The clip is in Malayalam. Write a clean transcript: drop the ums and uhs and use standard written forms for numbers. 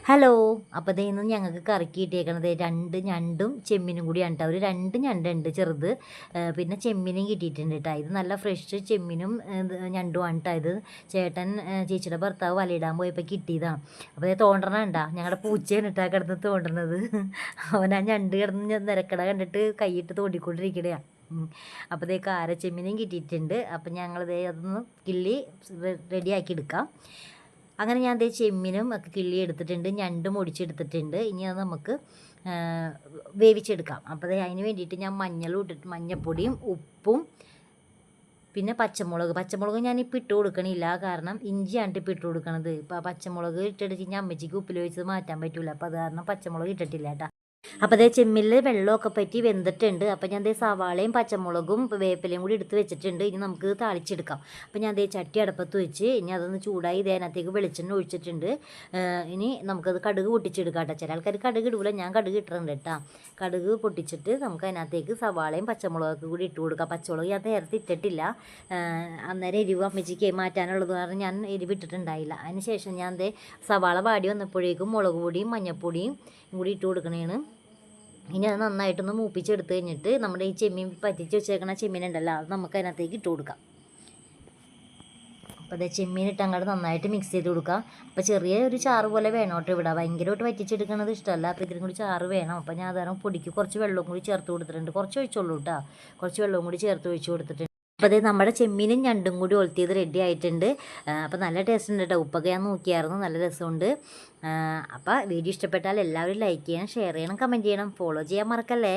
ഹലോ. അപ്പോൾ ദേ ഇന്ന് ഞങ്ങൾക്ക് കറിക്ക് കിട്ടിയേക്കണത് 2 ഞണ്ടും ചെമ്മീനും കൂടിയാണ് കേട്ടോ. ഒരു 2 ഞണ്ടുണ്ട് ചെറുത്. പിന്നെ ചെമ്മീനും കിട്ടിയിട്ടുണ്ട് കേട്ടോ. ഇത് നല്ല ഫ്രഷ് ചെമ്മീനും ഞണ്ടുമാണ് കേട്ടോ. ഇത് ചേട്ടൻ ചേച്ചിയുടെ ഭർത്താവ് വലയിടാൻ പോയപ്പോൾ കിട്ടിയതാണ്. അപ്പോൾ ദേ തോണ്ടണ കണ്ടാ ഞങ്ങളുടെ പൂച്ചയാണ് കേട്ടോ കിടന്ന് തോണ്ടണത്. അവൻ ആ ഞണ്ട് കിടന്ന് നിരക്കട കണ്ടിട്ട് കൈയിട്ട് തോണ്ടിക്കൊണ്ടിരിക്കണയാണ്. അപ്പോൾ ദേ കാര ചെമ്മീനും കിട്ടിയിട്ടുണ്ട്. അപ്പം ഞങ്ങളിതേ അതൊന്ന് കിള്ളി റെഡിയാക്കി എടുക്കാം. അങ്ങനെ ഞാൻ ദേ ചെമ്മീനും ഒക്കെ കിള്ളി എടുത്തിട്ടുണ്ട്, ഞണ്ടും ഒടിച്ചെടുത്തിട്ടുണ്ട്. ഇനി അത് നമുക്ക് വേവിച്ചെടുക്കാം. അപ്പോൾ അതിന് വേണ്ടിയിട്ട് ഞാൻ മഞ്ഞൾപ്പൊടിയും ഉപ്പും പിന്നെ പച്ചമുളക് ഞാനിപ്പോൾ ഇട്ട് കൊടുക്കണില്ല, കാരണം ഇഞ്ചിയാണ് ഇപ്പോൾ ഇട്ട് കൊടുക്കണത്. ഇപ്പോൾ പച്ചമുളക് ഇട്ടിട്ട് അമ്മച്ചിക്ക് ഉപ്പിൽ വെച്ചത് മാറ്റാൻ പറ്റില്ല, അപ്പോൾ അത് കാരണം പച്ചമുളക് ഇട്ടിട്ടില്ല കേട്ടോ. അപ്പോൾ അതേ ചെമ്മീനിൽ വെള്ളമൊക്കെ പറ്റി വെന്തിട്ടുണ്ട്. അപ്പോൾ ഞാൻ ദേ സവാളയും പച്ചമുളകും വേപ്പിലയും കൂടി എടുത്ത് വെച്ചിട്ടുണ്ട്. ഇനി നമുക്ക് താളിച്ചെടുക്കാം. അപ്പോൾ ഞാൻ ദേ ചട്ടി അടപ്പത്ത് വെച്ച് ഇനി അതൊന്ന് ചൂടായി ഇതിനകത്തേക്ക് വെളിച്ചെണ്ണ ഒഴിച്ചിട്ടുണ്ട്. ഇനി നമുക്കത് കടുക് പൊട്ടിച്ചെടുക്കാം കേട്ടോ. ചില ആൾക്കാർ കടുക് ഇടൂല, ഞാൻ കടുക് ഇട്ടിട്ടുണ്ട് കേട്ടോ. കടുക് പൊട്ടിച്ചിട്ട് നമുക്ക് അതിനകത്തേക്ക് സവാളയും പച്ചമുളകൊക്കെ കൂടി ഇട്ട് കൊടുക്കാം. പച്ചമുളക് ഞാൻ നേരത്തെ ഇട്ടിട്ടില്ല, അന്നേരം എരിവ് അമ്മച്ചിക്ക് മാറ്റാനുള്ളത് കാരണം ഞാൻ എരിവ് ഇട്ടിട്ടുണ്ടായില്ല. അതിന് ശേഷം ഞാൻ ദേ സവാള വാടി വന്നപ്പോഴേക്കും മുളക് പൊടിയും മഞ്ഞൾപ്പൊടിയും കൂടി ഇട്ട് കൊടുക്കണേണ്. ഇനി അത് നന്നായിട്ടൊന്ന് മൂപ്പിച്ചെടുത്ത് കഴിഞ്ഞിട്ട് നമ്മുടെ ഈ ചെമ്മീൻ പറ്റിച്ച് വെച്ചേക്കണ ചെമ്മീൻ ഉണ്ടല്ലോ, അത് നമുക്ക് അതിനകത്തേക്ക് ഇട്ട് കൊടുക്കാം. അപ്പോൾ അത് ചെമ്മീൻ ഇട്ട് അങ്ങോട്ട് നന്നായിട്ട് മിക്സ് ചെയ്ത് കൊടുക്കുക. അപ്പോൾ ചെറിയ ഒരു ചാറ് പോലെ വേണോട്ട് ഇവിടെ, ഭയങ്കരമായിട്ട് വറ്റിച്ചെടുക്കുന്നത് ഇഷ്ടമല്ല. അപ്പോൾ ഇതിനും കൂടി ചാറ് വേണം. അപ്പോൾ ഞാൻ അതാണ് പൊടിക്ക് കുറച്ച് വെള്ളവും കൂടി ചേർത്ത് കൊടുത്തിട്ടുണ്ട്. കുറച്ച് ഒഴിച്ചോളൂ കേട്ടോ, കുറച്ച് വെള്ളവും കൂടി ചേർത്ത് ഒഴിച്ച് കൊടുത്തിട്ടുണ്ട്. അപ്പോൾ അത് നമ്മുടെ ചെമ്മീനും ഞണ്ടും കൂടി ഒലത്തിയത് റെഡി ആയിട്ടുണ്ട്. അപ്പോൾ നല്ല ടേസ്റ്റ് ഉണ്ട് കേട്ടോ. ഉപ്പൊക്കെ ഞാൻ നോക്കിയായിരുന്നു, നല്ല രസമുണ്ട്. അപ്പോൾ വീഡിയോ ഇഷ്ടപ്പെട്ടാൽ എല്ലാവരും ലൈക്ക് ചെയ്യണം, ഷെയർ ചെയ്യണം, കമൻറ്റ് ചെയ്യണം, ഫോളോ ചെയ്യാൻ മറക്കല്ലേ.